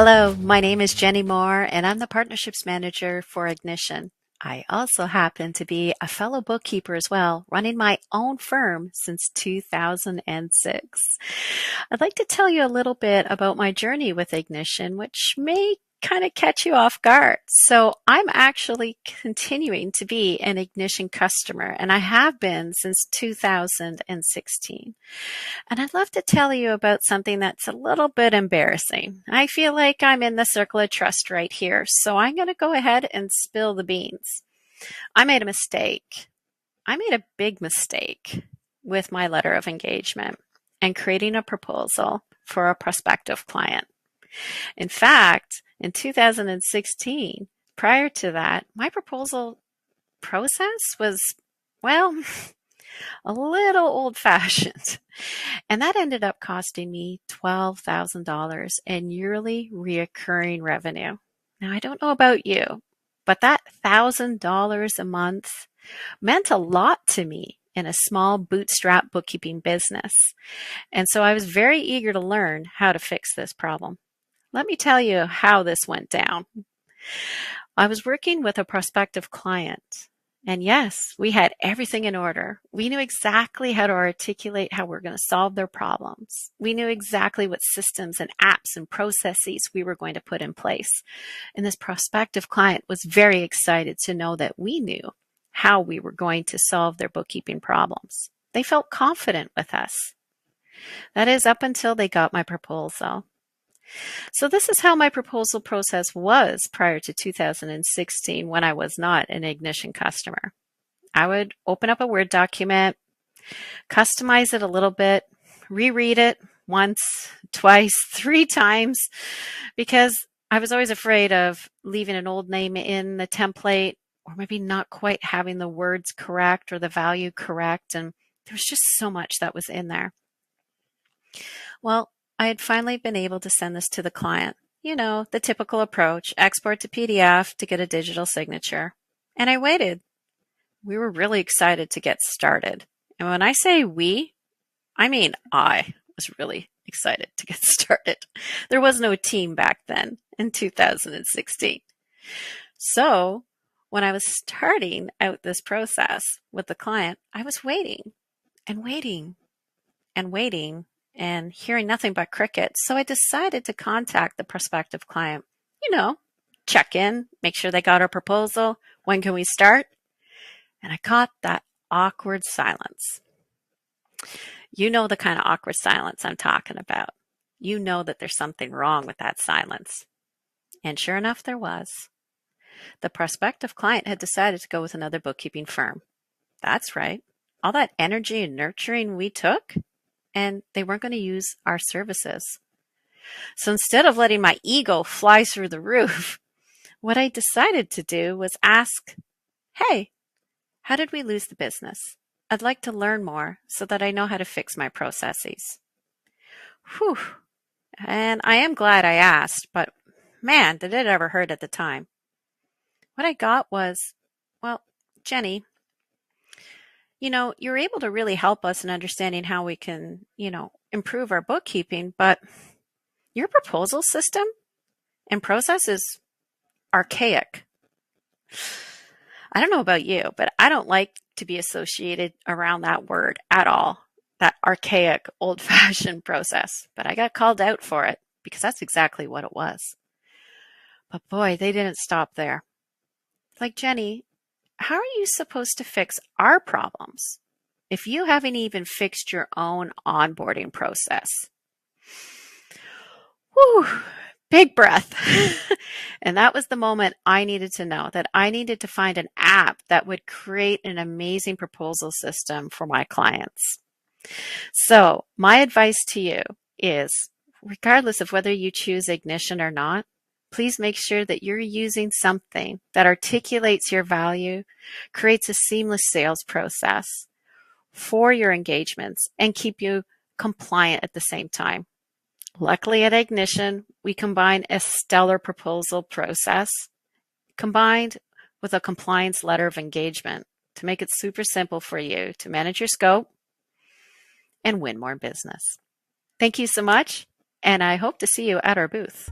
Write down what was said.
Hello, my name is Jennie Moore, and I'm the Partnerships Manager for Ignition. I also happen to be a fellow bookkeeper as well, running my own firm since 2006. I'd like to tell you a little bit about my journey with Ignition, which may kind of catch you off guard. So I'm actually continuing to be an Ignition customer, and I have been since 2016. And I'd love to tell you about something that's a little bit embarrassing. I feel like I'm in the circle of trust right here, so I'm going to go ahead and spill the beans. I made a mistake. I made a big mistake with my letter of engagement and creating a proposal for a prospective client. In fact, in 2016, prior to that, my proposal process was, well, a little old-fashioned. And that ended up costing me $12,000 in yearly reoccurring revenue. Now, I don't know about you, but that $1,000 a month meant a lot to me in a small bootstrap bookkeeping business. And so I was very eager to learn how to fix this problem. Let me tell you how this went down. I was working with a prospective client. And yes, we had everything in order. We knew exactly how to articulate how we're going to solve their problems. We knew exactly what systems and apps and processes we were going to put in place. And this prospective client was very excited to know that we knew how we were going to solve their bookkeeping problems. They felt confident with us. That is up until they got my proposal. So this is how my proposal process was prior to 2016 when I was not an Ignition customer. I would open up a Word document, customize it a little bit, reread it once, twice, 3 times, because I was always afraid of leaving an old name in the template or maybe not quite having the words correct or the value correct. And there was just so much that was in there. Well, I had finally been able to send this to the client. You know, the typical approach, export to PDF to get a digital signature. And I waited. We were really excited to get started. And when I say we, I mean I was really excited to get started. There was no team back then in 2016. So when I was starting out this process with the client, I was waiting and waiting and waiting and hearing nothing but crickets. So I decided to contact the prospective client, check in, make sure they got our proposal. When can we start? And I caught that awkward silence. You know the kind of awkward silence I'm talking about. You know that there's something wrong with that silence. And sure enough, there was. The prospective client had decided to go with another bookkeeping firm. That's right. All that energy and nurturing we took, and they weren't going to use our services. So instead of letting my ego fly through the roof, what I decided to do was ask, hey, how did we lose the business? I'd like to learn more so that I know how to fix my processes. Whew. And I am glad I asked, but man, did it ever hurt at the time. What I got was, well, Jennie, you're able to really help us in understanding how we can, improve our bookkeeping, but your proposal system and process is archaic. I don't know about you, but I don't like to be associated around that word at all, that archaic, old-fashioned process. But I got called out for it because that's exactly what it was. But boy, they didn't stop there. Like, Jennie, how are you supposed to fix our problems if you haven't even fixed your own onboarding process? Whew, big breath. And that was the moment I needed to know that I needed to find an app that would create an amazing proposal system for my clients. So my advice to you is, regardless of whether you choose Ignition or not, please make sure that you're using something that articulates your value, creates a seamless sales process for your engagements, and keep you compliant at the same time. Luckily at Ignition, we combine a stellar proposal process combined with a compliance letter of engagement to make it super simple for you to manage your scope and win more business. Thank you so much, and I hope to see you at our booth.